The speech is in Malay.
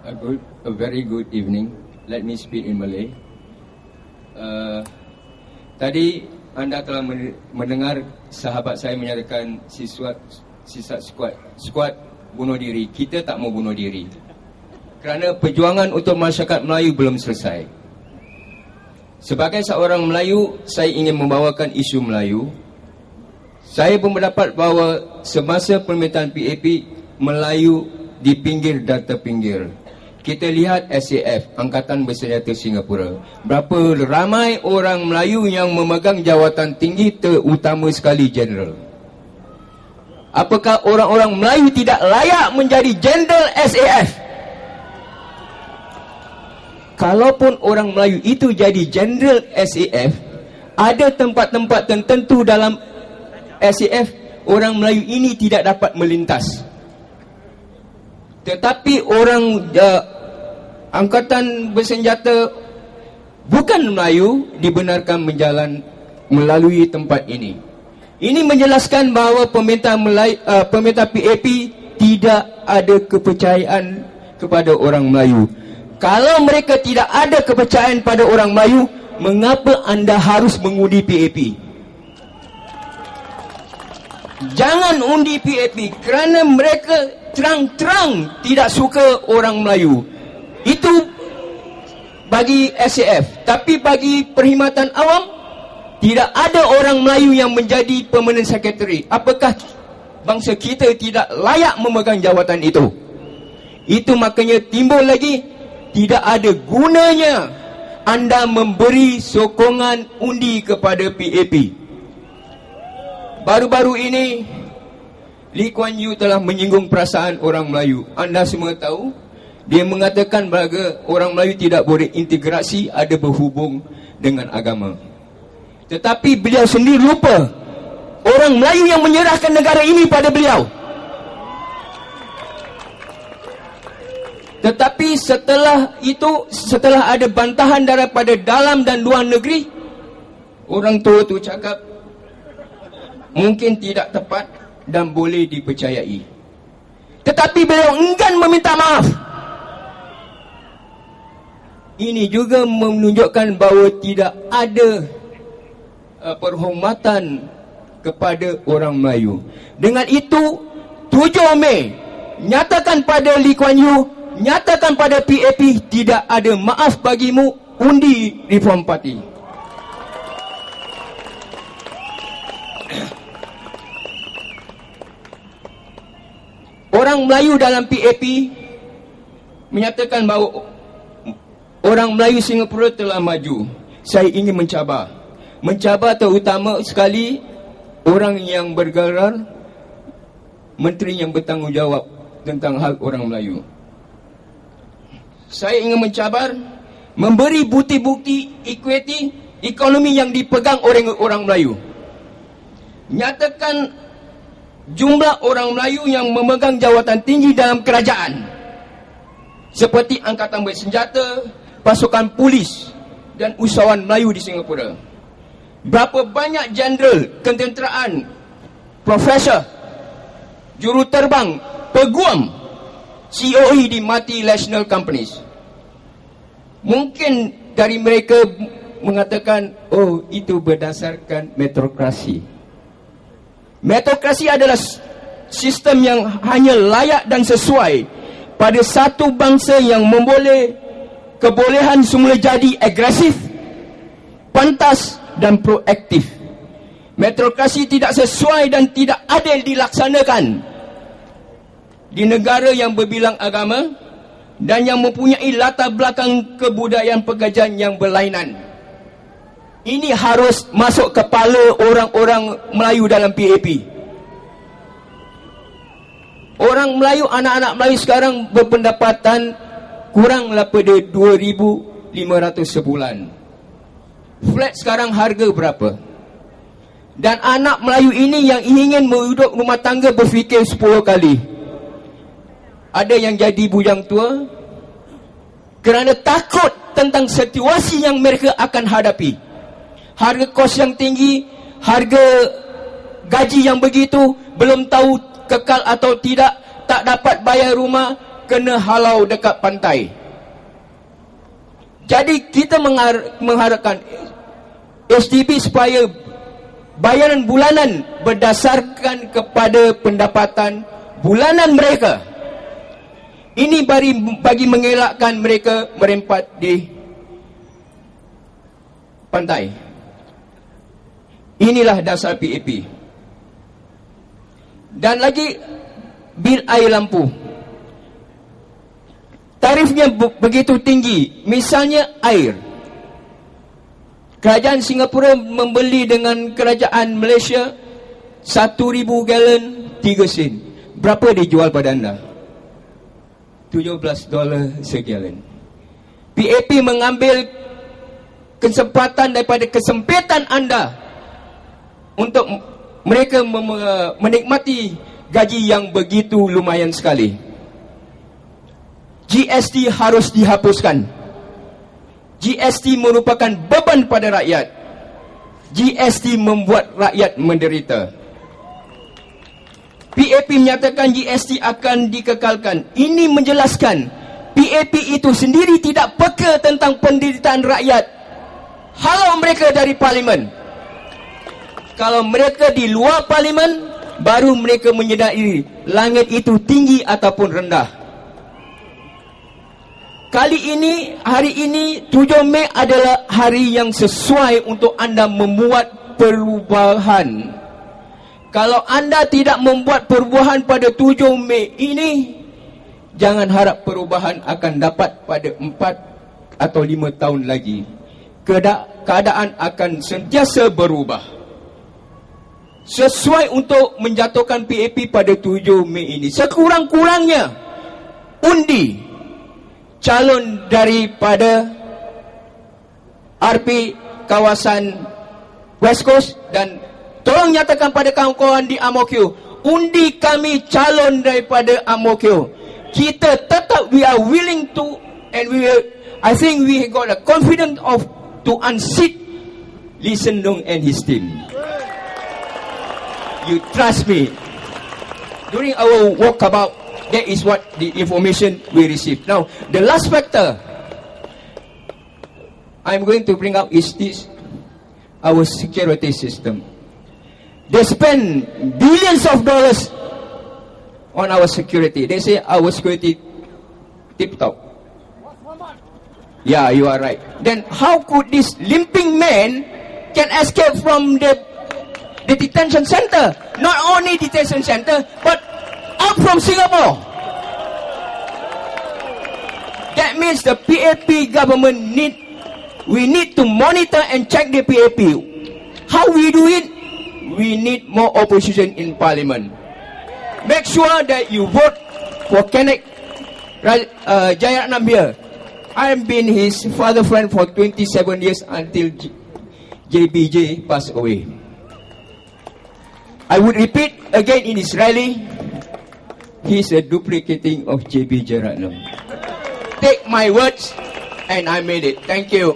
A very good evening. Let me speak in Malay. Tadi anda telah mendengar sahabat saya menyatakan sisa squad bunuh diri. Kita tak mau bunuh diri, kerana perjuangan untuk masyarakat Melayu belum selesai. Sebagai seorang Melayu, saya ingin membawakan isu Melayu. Saya berpendapat bahawa semasa permintaan PAP, Melayu di pinggir dan terpinggir. Kita lihat SAF, Angkatan Bersenjata Singapura. Berapa ramai orang Melayu yang memegang jawatan tinggi, terutama sekali Jeneral. Apakah orang-orang Melayu tidak layak menjadi Jeneral SAF? Kalaupun orang Melayu itu jadi Jeneral SAF, ada tempat-tempat tertentu dalam SAF orang Melayu ini tidak dapat melintas. Tetapi orang Angkatan Bersenjata bukan Melayu dibenarkan berjalan melalui tempat ini. Ini menjelaskan bahawa pemerintah PAP tidak ada kepercayaan kepada orang Melayu. Kalau mereka tidak ada kepercayaan pada orang Melayu, mengapa anda harus mengundi PAP? Jangan undi PAP, kerana mereka terang-terang tidak suka orang Melayu. Itu bagi SAF. Tapi bagi perkhidmatan awam, tidak ada orang Melayu yang menjadi permanent secretary. Apakah bangsa kita tidak layak memegang jawatan itu? Itu makanya timbul lagi, tidak ada gunanya anda memberi sokongan undi kepada PAP. Baru-baru ini Lee Kuan Yew telah menyinggung perasaan orang Melayu. Anda semua tahu, dia mengatakan bahawa orang Melayu tidak boleh integrasi, ada berhubung dengan agama. Tetapi beliau sendiri lupa orang Melayu yang menyerahkan negara ini pada beliau. Tetapi setelah itu, setelah ada bantahan daripada dalam dan luar negeri, orang tua tu cakap mungkin tidak tepat dan boleh dipercayai. Tetapi beliau enggan meminta maaf. Ini juga menunjukkan bahawa tidak ada perhormatan kepada orang Melayu. Dengan itu, 7 Mei, nyatakan pada Lee Kuan Yew, nyatakan pada PAP, tidak ada maaf bagimu, undi Reform Party. Orang Melayu dalam PAP menyatakan bahawa orang Melayu Singapura telah maju. Saya ingin mencabar terutama sekali orang yang bergelar menteri yang bertanggungjawab tentang hal orang Melayu. Saya ingin mencabar, memberi bukti-bukti equity ekonomi yang dipegang oleh orang Melayu. Nyatakan jumlah orang Melayu yang memegang jawatan tinggi dalam kerajaan, seperti Angkatan Bersenjata, pasukan polis dan usahawan Melayu di Singapura. Berapa banyak jeneral, ketenteraan, profesor, juruterbang, peguam, COE di multinational companies. Mungkin dari mereka mengatakan, oh itu berdasarkan meritokrasi. Meritokrasi adalah sistem yang hanya layak dan sesuai pada satu bangsa yang kebolehan semula jadi agresif, pantas dan proaktif. Meritokrasi tidak sesuai dan tidak adil dilaksanakan di negara yang berbilang agama dan yang mempunyai latar belakang kebudayaan pekerjaan yang berlainan. Ini harus masuk kepala orang-orang Melayu dalam PAP. Orang Melayu, anak-anak Melayu sekarang berpendapatan kurang daripada 2,500 sebulan. Flat sekarang harga berapa? Dan anak Melayu ini yang ingin menghidup rumah tangga berfikir 10 kali. Ada yang jadi bujang tua kerana takut tentang situasi yang mereka akan hadapi. Harga kos yang tinggi, harga gaji yang begitu, belum tahu kekal atau tidak, tak dapat bayar rumah, kena halau dekat pantai. Jadi kita mengharapkan STB supaya bayaran bulanan berdasarkan kepada pendapatan bulanan mereka. Ini bagi mengelakkan mereka merempat di pantai. Inilah dasar PAP. Dan lagi bil air lampu. Tarifnya begitu tinggi. Misalnya air. Kerajaan Singapura membeli dengan kerajaan Malaysia 1,000 galon 3 sen. Berapa dijual pada anda? $17 segalon. PAP mengambil kesempatan daripada kesempitan anda untuk mereka menikmati gaji yang begitu lumayan sekali. GST harus dihapuskan. GST merupakan beban pada rakyat. GST membuat rakyat menderita. PAP menyatakan GST akan dikekalkan. Ini menjelaskan PAP itu sendiri tidak peka tentang penderitaan rakyat. Halau mereka dari parlimen. Kalau mereka di luar parlimen, baru mereka menyedari langit itu tinggi ataupun rendah. Hari ini 7 Mei adalah hari yang sesuai untuk anda membuat perubahan. Kalau anda tidak membuat perubahan pada 7 Mei ini, jangan harap perubahan akan dapat pada 4 atau 5 tahun lagi. Keadaan akan sentiasa berubah. Sesuai untuk menjatuhkan PAP pada 7 Mei ini, sekurang-kurangnya undi calon daripada RP kawasan West Coast, dan tolong nyatakan pada kawan-kawan di Amokyo, undi kami calon daripada Amokyo. Kita tetap, we are willing to, and I think we got a confidence to unseat Lee Hsien Loong and his team. You trust me. During our walkabout, that is what the information we received. Now, the last factor I'm going to bring up is this: our security system. They spend billions of dollars on our security. They say our security tip-top. Yeah, you are right. Then how could this limping man can escape from the detention center? Not only detention center, but out from Singapore. That means the PAP government we need to monitor and check the PAP. How we do it? We need more opposition in parliament. Make sure that you vote for Kenneth Jayaratnam here. I have been his father friend for 27 years until JBJ passed away. I would repeat again in Israeli, he's a duplicating of JB Jeyaretnam. Take my words, and I made it. Thank you.